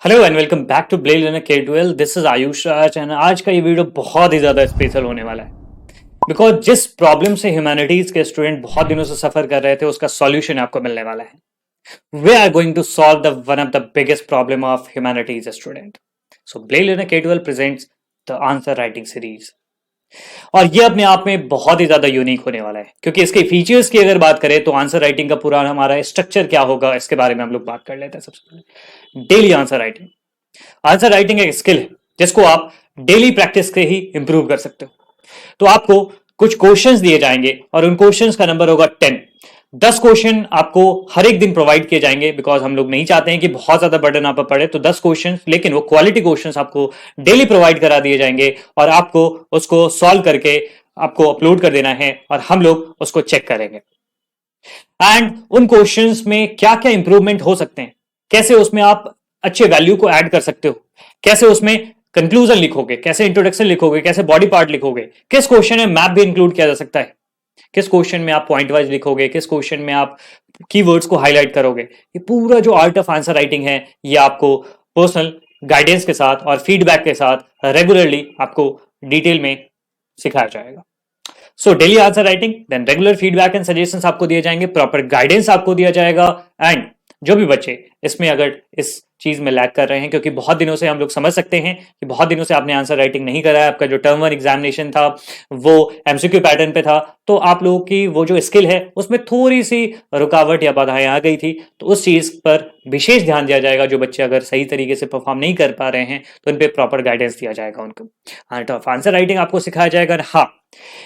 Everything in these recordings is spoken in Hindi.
Hello and welcome back to blade learner K12। This is Ayush Raj and आज का ये वीडियो बहुत ही ज्यादा स्पेशल होने वाला है बिकॉज जिस प्रॉब्लम से ह्यूमैनिटीज के स्टूडेंट बहुत दिनों से सफर कर रहे थे उसका सॉल्यूशन आपको मिलने वाला है। We are going to solve the one of the biggest problem of humanities student. So blade learner K12 presents the answer writing series और ये अपने आप में बहुत ही ज्यादा यूनिक होने वाला है क्योंकि इसके फीचर्स की अगर बात करें तो आंसर राइटिंग का पूरा हमारा स्ट्रक्चर क्या होगा इसके बारे में हम लोग बात कर लेते हैं। सबसे पहले daily answer writing. Answer writing एक स्किल है जिसको आप डेली प्रैक्टिस से ही इंप्रूव कर सकते हो। तो आपको कुछ क्वेश्चंस दिए जाएंगे और उन क्वेश्चंस का नंबर होगा 10। 10 क्वेश्चन आपको हर एक दिन प्रोवाइड किए जाएंगे बिकॉज हम लोग नहीं चाहते हैं कि बहुत ज्यादा बर्डन आप पर पड़े। तो 10 क्वेश्चन, लेकिन वो क्वालिटी क्वेश्चंस आपको डेली प्रोवाइड करा दिए जाएंगे और आपको उसको सॉल्व करके आपको अपलोड कर देना है और हम लोग उसको चेक करेंगे। एंड उन क्वेश्चंस में क्या क्या इंप्रूवमेंट हो सकते हैं, कैसे उसमें आप अच्छे वैल्यू को ऐड कर सकते हो, कैसे उसमें कंक्लूजन लिखोगे, कैसे इंट्रोडक्शन लिखोगे, कैसे बॉडी पार्ट लिखोगे, किस क्वेश्चन में मैप भी इंक्लूड किया जा सकता है, किस क्वेश्चन में आप पॉइंट वाइज लिखोगे, किस क्वेश्चन में आप कीवर्ड्स को हाईलाइट करोगे। ये पूरा जो आर्ट ऑफ आंसर राइटिंग है ये आपको पर्सनल गाइडेंस के साथ और फीडबैक के साथ रेगुलरली आपको डिटेल में सिखाया जाएगा। So daily answer writing, then regular feedback and suggestions आपको दिए जाएंगे, प्रॉपर गाइडेंस आपको दिया जाएगा। एंड जो भी बच्चे इसमें अगर इस चीज में लैग कर रहे हैं, क्योंकि बहुत दिनों से हम लोग समझ सकते हैं कि बहुत दिनों से आपने आंसर राइटिंग नहीं करा है, आपका जो टर्म 1 एग्जामिनेशन था वो एमसीक्यू पैटर्न पे था, तो आप लोगों की वो जो स्किल है उसमें थोड़ी सी रुकावट या बाधाएं आ गई थी। तो उस चीज पर विशेष ध्यान दिया जाएगा। जो बच्चे अगर सही तरीके से परफॉर्म नहीं कर पा रहे हैं तो उन पर प्रॉपर गाइडेंस दिया जाएगा, उनको आर्ट ऑफ आंसर राइटिंग आपको सिखाया जाएगा। हाँ,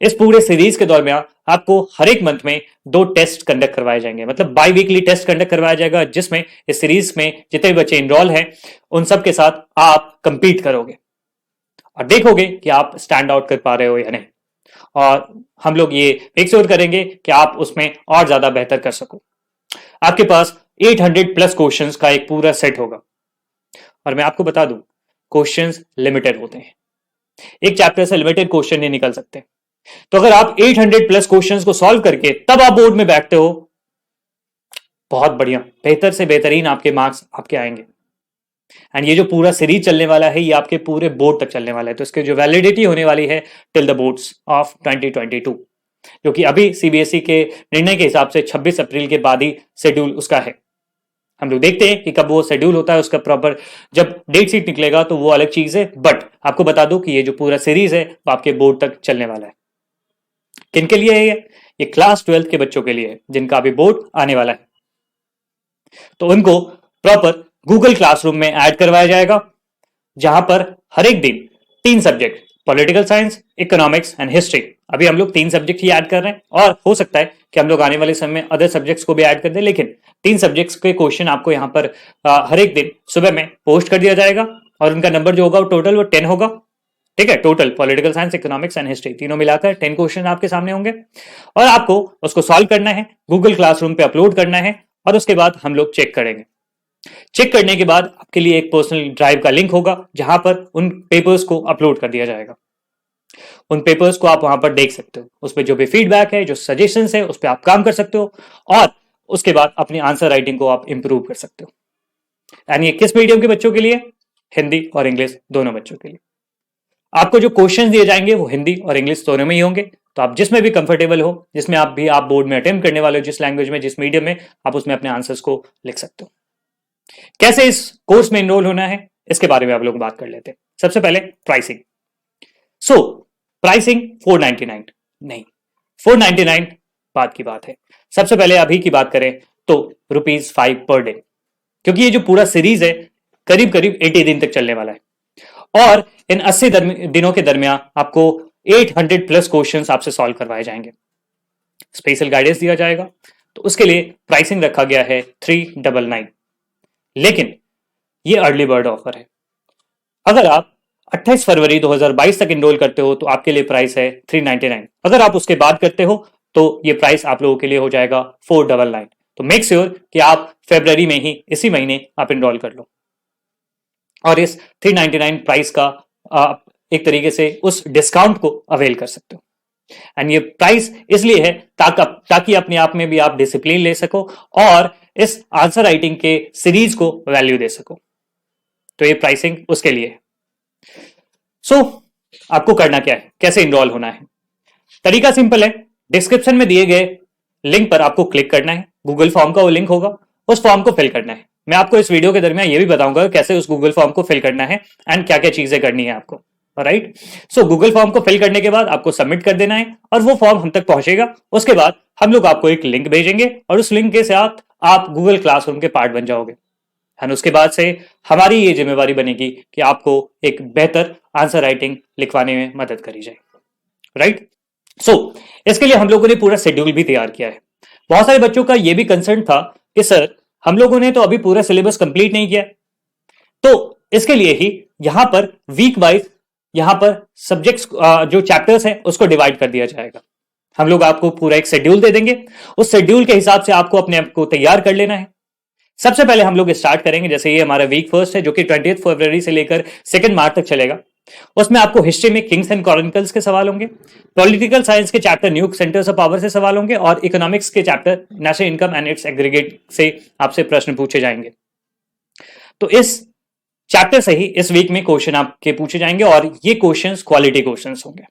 इस पूरे सीरीज के दौरान आपको हर एक मंथ में 2 टेस्ट कंडक्ट करवाए जाएंगे, मतलब बाई वीकली टेस्ट कंडक्ट करवाया जाएगा, जिसमें इस सीरीज में जितने भी बच्चे इनरोल हैं उन सब के साथ आप कंपीट करोगे और देखोगे कि आप स्टैंड आउट कर पा रहे हो या नहीं। और हम लोग ये मेक श्योर करेंगे कि आप उसमें और ज्यादा बेहतर कर सको। आपके पास 800 प्लस क्वेश्चंस का एक पूरा सेट होगा और मैं आपको बता दूं, क्वेश्चंस लिमिटेड होते हैं, एक चैप्टर से लिमिटेड क्वेश्चन नहीं निकल सकते। तो अगर आप 800 प्लस क्वेश्चंस को सॉल्व करके तब आप बोर्ड में बैठते हो, बहुत बढ़िया, बेहतर से बेहतरीन आपके मार्क्स आपके आएंगे। एंड ये जो पूरा सीरीज चलने वाला है ये आपके पूरे बोर्ड तक चलने वाला है, तो इसकी जो वैलिडिटी होने वाली है टिल द बोर्ड्स ऑफ 2022, जो कि अभी सीबीएसई के निर्णय के हिसाब से 26 अप्रैल के बाद ही शेड्यूल उसका है। हम लोग देखते हैं कि कब वो शेड्यूल होता है, उसका प्रॉपर जब डेट शीट निकलेगा तो वो अलग चीज है। बट आपको बता दूं कि ये जो पूरा सीरीज है वो आपके बोर्ड तक चलने वाला है। किन के लिए है ये क्लास 12 के बच्चों के लिए है जिनका अभी बोर्ड आने वाला है। तो उनको प्रॉपर गूगल क्लासरूम में ऐड करवाया जाएगा, जहां पर हर एक दिन 3 subject, political science, economics and history, अभी हम लोग 3 सब्जेक्ट ही ऐड कर रहे हैं और हो सकता है कि हम लोग आने वाले समय में अदर सब्जेक्ट्स को भी ऐड कर दें, लेकिन 3 सब्जेक्ट्स के क्वेश्चन आपको यहां पर हर एक दिन सुबह में पोस्ट कर दिया जाएगा और उनका नंबर जो होगा वो टोटल वो 10 होगा। ठीक है, total political science, economics and history तीनों मिलाकर 10 क्वेश्चन आपके सामने होंगे और आपको उसको सॉल्व करना है, गूगल क्लासरूम पे अपलोड करना है और उसके बाद हम लोग चेक करेंगे। चेक करने के बाद आपके लिए एक पर्सनल ड्राइव का लिंक होगा जहां पर उन पेपर्स को अपलोड कर दिया जाएगा। उन पेपर्स को आप वहां पर देख सकते हो, उसमें जो भी फीडबैक है, जो सजेशंस है, उस पर आप काम कर सकते हो और उसके बाद अपनी आंसर राइटिंग को आप इंप्रूव कर सकते हो। यानी ये किस मीडियम के बच्चों के लिए? हिंदी और इंग्लिश दोनों बच्चों के लिए। आपको जो क्वेश्चन दिए जाएंगे वो हिंदी और इंग्लिश दोनों में ही होंगे, तो आप जिसमें भी कंफर्टेबल हो, जिसमें आप बोर्ड में अटेम्प्ट करने वाले हो, जिस लैंग्वेज में, जिस मीडियम में, आप उसमें अपने आंसर्स को लिख सकते हो। कैसे इस कोर्स में एनरोल होना है इसके बारे में आप लोग बात कर लेते हैं। सबसे पहले प्राइसिंग। सो प्राइसिंग 499 नहीं, 499 बात की बात है। सबसे पहले अभी की बात करें तो ₹5 पर डे, क्योंकि ये जो पूरा सीरीज है करीब करीब 80 दिन तक चलने वाला है और इन 80 दिनों के दरमियान आपको 800 प्लस क्वेश्चंस आपसे सॉल्व करवाए जाएंगे, स्पेशल गाइडेंस दिया जाएगा। तो उसके लिए प्राइसिंग रखा गया है 399। लेकिन ये अर्ली बर्ड ऑफर है। अगर आप 28 फरवरी 2022 तक इनरोल करते हो तो आपके लिए प्राइस है 399। अगर आप उसके बाद करते हो तो ये प्राइस आप लोगों के लिए हो जाएगा 499। तो मेक श्योर कि आप फरवरी में ही, इसी महीने आप इनरोल कर लो और इस 399 प्राइस का आप एक तरीके से उस डिस्काउंट को अवेल कर सकते हो। एंड ये प्राइस इसलिए है ताकि अपने आप में भी आप डिसिप्लिन ले सको और इस आंसर राइटिंग के सीरीज को वैल्यू दे सको। तो ये प्राइसिंग उसके लिए। सो आपको करना क्या है, कैसे इनरोल होना है? तरीका सिंपल है, डिस्क्रिप्शन में दिए गए लिंक पर आपको क्लिक करना है, गूगल फॉर्म का वो लिंक होगा, उस फॉर्म को फिल करना है। मैं आपको इस वीडियो के दरमियान ये भी बताऊंगा कैसे उस गूगल फॉर्म को फिल करना है एंड क्या क्या चीजें करनी है आपको। राइट, सो गूगल फॉर्म को फिल करने के बाद आपको सबमिट कर देना है और वो फॉर्म हम तक पहुंचेगा। उसके बाद हम लोग आपको एक लिंक भेजेंगे और उस लिंक के साथ आप गूगल क्लासरूम के पार्ट बन जाओगे। एंड उसके बाद से हमारी ये जिम्मेवारी बनेगी कि आपको एक बेहतर आंसर राइटिंग लिखवाने में मदद करी जाए। राइट, सो इसके लिए हम लोगों ने पूरा शेड्यूल भी तैयार किया है। बहुत सारे बच्चों का यह भी कंसर्न था कि सर हम लोगों ने तो अभी पूरा सिलेबस कंप्लीट नहीं किया, तो इसके लिए ही यहां पर वीक वाइज यहां पर सब्जेक्ट्स जो चैप्टर्स हैं उसको डिवाइड कर दिया जाएगा। हम लोग आपको पूरा एक शेड्यूल दे देंगे, उस शेड्यूल के हिसाब से आपको अपने आप को तैयार कर लेना है। सबसे पहले हम लोग स्टार्ट करेंगे, जैसे ये हमारा वीक फर्स्ट है जो कि 20 फरवरी से लेकर 2 मार्च तक चलेगा। उसमें आपको हिस्ट्री में किंग्स एंड क्रॉनिकल्स के सवाल होंगे, पॉलिटिकल साइंस के chapter new centres of power से सवाल होंगे और इकोनॉमिक्स के chapter national income and it's aggregate से आपसे प्रश्न पूछे जाएंगे। तो इस चैप्टर से ही इस वीक में क्वेश्चन आपके पूछे जाएंगे और ये क्वेश्चंस क्वालिटी क्वेश्चंस होंगे।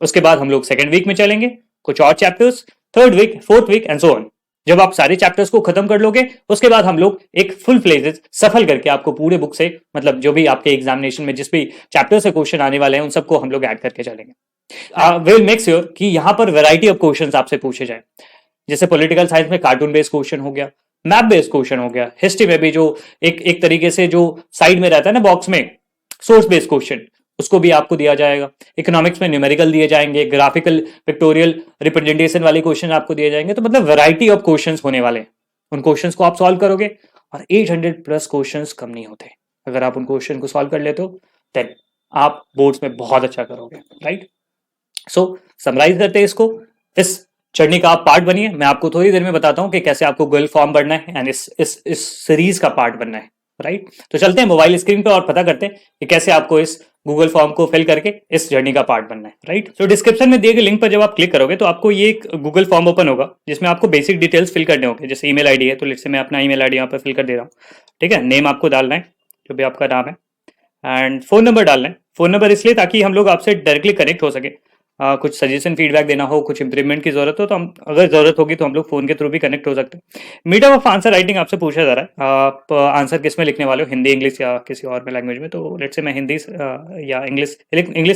उसके बाद हम लोग सेकंड वीक में चलेंगे, कुछ और chapters, third week, fourth week and so on. जब आप सारे चैप्टर्स को खत्म कर लोगे उसके बाद हम लोग एक फुल फ्लेजेस सफल करके आपको पूरे बुक से, मतलब जो भी आपके एग्जामिनेशन में जिस भी चैप्टर से क्वेश्चन आने वाले हैं उन सबको हम लोग ऐड करके चलेंगे। विल मेक श्योर कि यहां पर वैरायटी ऑफ क्वेश्चंस आपसे पूछे जाए। जैसे पॉलिटिकल साइंस में कार्टून बेस्ड क्वेश्चन हो गया, मैप बेस्ड क्वेश्चन हो गया, हिस्ट्री में भी जो एक तरीके से जो साइड में रहता है ना बॉक्स में, सोर्स बेस्ड क्वेश्चन, उसको भी आपको दिया जाएगा। इकोनॉमिक्स में न्यूमेरिकल दिए जाएंगे, ग्राफिकल पिक्टोरियल रिप्रेजेंटेशन वाले क्वेश्चन आपको दिए जाएंगे। तो मतलब वैरायटी ऑफ क्वेश्चंस होने वाले हैं, उन क्वेश्चंस को आप सॉल्व करोगे और 800 प्लस क्वेश्चंस कम नहीं होते। अगर आप उन क्वेश्चन को सॉल्व कर लेते हो देन आप बोर्ड्स में बहुत अच्छा करोगे। राइट, सो समराइज करते हैं इसको, इस जर्नी का आप पार्ट बनिए। मैं आपको थोड़ी देर में बताता हूं कि कैसे आपको गूगल फॉर्म बनना है एंड इस सीरीज का पार्ट बनना है। राइट, तो चलते हैं मोबाइल स्क्रीन पे और पता करते हैं कि कैसे आपको इस गूगल फॉर्म को फिल करके इस जर्नी का पार्ट बनना है। राइट, तो डिस्क्रिप्शन में दिए गए लिंक पर जब आप क्लिक करोगे तो आपको ये एक गूगल फॉर्म ओपन होगा जिसमें आपको बेसिक डिटेल्स फिल करने होंगे। जैसे ईमेल आईडी है तो लेट्स से मैं अपना ईमेल आईडी यहाँ पर फिल कर दे रहा हूँ। ठीक है, नेम आपको डालना है जो भी आपका नाम है एंड फोन नंबर डालना है। फोन नंबर इसलिए ताकि हम लोग आपसे डायरेक्टली कनेक्ट हो सके, कुछ सजेशन फीडबैक देना हो, कुछ इंप्रूवमेंट की जरूरत हो तो हम, अगर जरूरत होगी तो हम लोग फोन के थ्रू भी कनेक्ट हो सकते हैं। मीडियम ऑफ आंसर राइटिंग आपसे पूछा जा रहा है, आप आंसर किस में लिखने वाले हो, हिंदी, इंग्लिश या किसी और में लैंग्वेज में। तो लेट्स से मैं हिंदी या इंग्लिश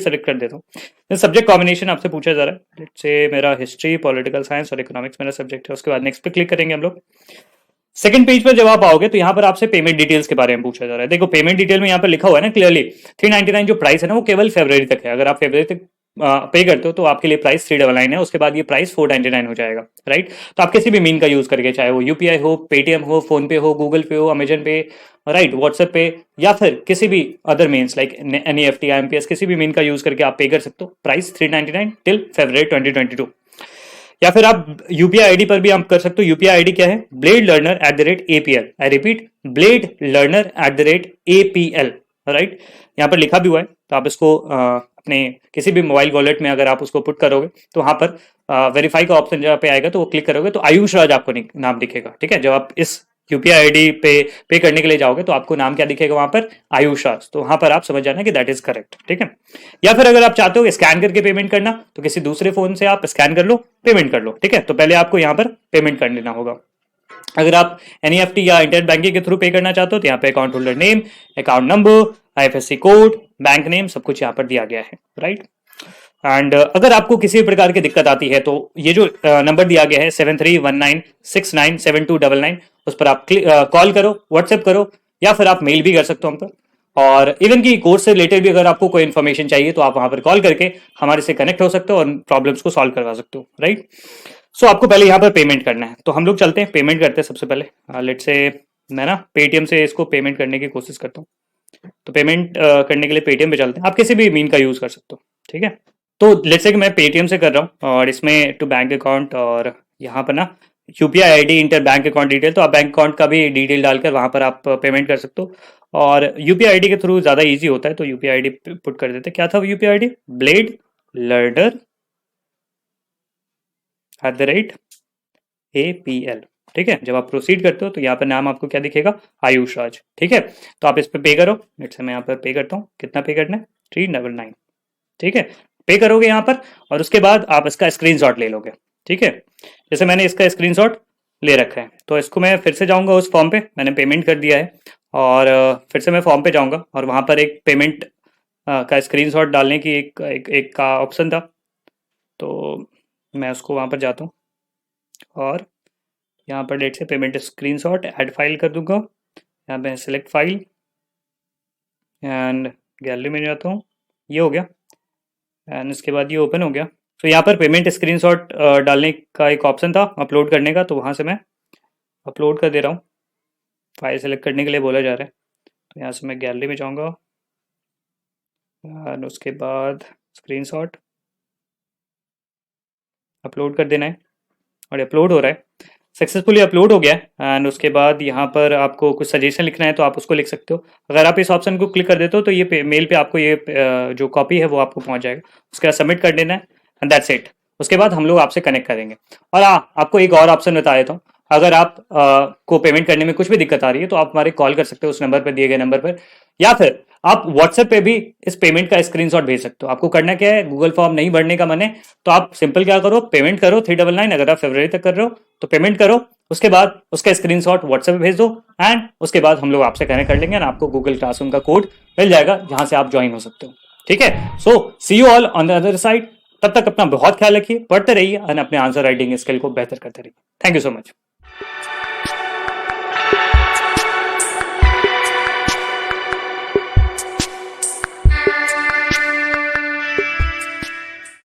सेलेक्ट कर देता हूँ। सब्जेक्ट कॉम्बिनेशन आपसे पूछा जा रहा है, लेट्स से मेरा हिस्ट्री, पॉलिटिकल साइंस और इकोनॉमिक्स मेरा सब्जेक्ट है। उसके बाद नेक्स्ट पे क्लिक करेंगे हम लोग। सेकंड पेज पर जब आप आओगे तो यहाँ पर आपसे पेमेंट डिटेल्स के बारे में पूछा जा रहा है। देखो पेमेंट डिटेल में यहाँ पर लिखा हुआ है ना क्लियरली, 399 जो प्राइस है ना वो केवल फरवरी तक है। अगर आप फरवरी तक पे करते हो तो आपके लिए प्राइस 399 है, उसके बाद ये प्राइस 499 हो जाएगा। राइट, तो आप किसी भी मीन का यूज करके, चाहे वो यूपीआई हो, पेटीएम हो, फोन पे हो, गूगल पे हो, अमेजन पे, राइट, व्हाट्सएप पे या फिर किसी भी other means like NEFT, IMPS, किसी भी मीन का यूज करके आप पे कर सकते हो। प्राइस 399 टिल फरवरी 2022। या फिर आप यूपीआई आईडी पर भी आप कर सकते हो। यूपीआई आईडी क्या है? blade_learner@apl। I repeat, blade_learner@apl। Right, यहाँ पर लिखा भी हुआ है तो आप इसको अपने किसी भी मोबाइल वॉलेट में अगर आप उसको पुट करोगे तो वहां पर वेरीफाई का ऑप्शन जब पे आएगा तो वो क्लिक करोगे तो आयुष राज आपको नाम दिखेगा। ठीक है, जब आप इस यूपीआई आईडी पे करने के लिए जाओगे तो आपको नाम क्या दिखेगा वहां पर? आयुष राज। तो वहां पर आप समझ जाना कि दैट इज करेक्ट। ठीक है, या फिर अगर आप चाहते हो स्कैन करके पेमेंट करना तो किसी दूसरे फोन से आप स्कैन कर लो, पेमेंट कर लो। ठीक है, तो पहले आपको यहाँ पर पेमेंट कर लेना होगा। अगर आप एनईएफटी या इंटरनेट बैंकिंग के थ्रू पे करना चाहते हो तो यहाँ पे account holder name, account number, IFSC code, bank name, सब कुछ यहाँ पर दिया गया है। राइट, एंड अगर आपको किसी भी प्रकार की दिक्कत आती है तो ये जो नंबर दिया गया है 7319697299, उस पर आप कॉल करो, व्हाट्सएप करो या फिर आप मेल भी कर सकते हो हम पर। और इवन की कोर्स से रिलेटेड भी अगर आपको कोई इन्फॉर्मेशन चाहिए तो आप वहां पर कॉल करके हमारे से कनेक्ट हो सकते हो और प्रॉब्लम्स को सॉल्व करवा सकते हो। राइट, सो आपको पहले यहाँ पर पेमेंट करना है तो हम लोग चलते हैं पेमेंट करते हैं। सबसे पहले लेट से मैं ना पेटीएम से इसको पेमेंट करने की कोशिश करता हूँ, तो पेमेंट करने के लिए पेटीएम पे चलते हैं। आप किसी भी मीन का यूज कर सकते हो। ठीक है, तो लेट्स से कि मैं पेटीएम से कर रहा हूँ और इसमें टू बैंक अकाउंट और यहाँ पर ना UPI ID inter bank account detail, तो आप बैंक अकाउंट का भी डिटेल डालकर वहां पर आप पेमेंट कर सकते हो। और यूपीआई आईडी के थ्रू ज्यादा इजी होता है तो यूपीआई आईडी पुट कर देते। क्या था यूपीआई आईडी? blade_learner@apl। ठीक है। जब आप प्रोसीड करते हो तो यहाँ पर नाम आपको क्या दिखेगा, आयुष राज। ठीक है, तो आप इस पर पे करो। लेट्स से मैं यहाँ पर पे करता हूँ, कितना पे करना है, 399। ठीक है, पे करोगे यहाँ पर और उसके बाद आप इसका स्क्रीनशॉट ले लोगे। ठीक है, जैसे मैंने इसका स्क्रीनशॉट ले रखा है तो इसको मैं फिर से जाऊंगा उस फॉर्म पे, मैंने पेमेंट कर दिया है और फिर से मैं फॉर्म पे जाऊंगा और वहां पर एक पेमेंट का स्क्रीनशॉट डालने की एक का ऑप्शन था, तो मैं उसको वहां पर जाता हूँ और यहाँ पर डेट से पेमेंट स्क्रीनशॉट ऐड फाइल कर दूंगा। यहाँ पे सेलेक्ट फाइल एंड गैलरी में जाता हूँ, ये हो गया एंड इसके बाद ये ओपन हो गया। तो यहाँ पर पेमेंट स्क्रीनशॉट डालने का एक ऑप्शन था अपलोड करने का, तो वहाँ से मैं अपलोड कर दे रहा हूँ। फाइल सेलेक्ट करने के लिए बोला जा रहा है, तो यहाँ से मैं गैलरी में जाऊँगा और उसके बाद स्क्रीनशॉट अपलोड कर देना है और अपलोड हो रहा है, सक्सेसफुली अपलोड हो गया है। एंड उसके बाद यहाँ पर आपको कुछ सजेशन लिखना है तो आप उसको लिख सकते हो। अगर आप इस ऑप्शन को क्लिक कर देते हो तो ये मेल पे आपको ये जो कॉपी है वो आपको पहुंच जाएगा, उसके बाद सबमिट कर देना है एंड दैट्स इट। उसके बाद हम लोग आपसे कनेक्ट करेंगे। और हाँ, आपको एक और ऑप्शन बता देता हूँ, अगर आप को पेमेंट करने में कुछ भी दिक्कत आ रही है तो आप हमारे कॉल कर सकते हो उस नंबर पर, दिए गए नंबर पर, या फिर आप व्हाट्सएप पे भी इस पेमेंट का स्क्रीनशॉट भेज सकते हो। आपको करना क्या है, गूगल फॉर्म नहीं भरने का मन है तो आप सिंपल क्या करो, पेमेंट करो 399। अगर आप फरवरी तक कर रहे हो तो पेमेंट करो, उसके बाद उसका स्क्रीनशॉट व्हाट्सएप पे भेज दो एंड उसके बाद हम लोग आपसे कनेक्ट कर लेंगे और आपको गूगल क्लासरूम का कोड मिल जाएगा जहां से आप ज्वाइन हो सकते हो। ठीक है, so see you all on the other side. तब तक अपना बहुत ख्याल रखिए, पढ़ते रहिए और अपने आंसर राइटिंग स्किल को बेहतर करते रहिए। Thank you so much.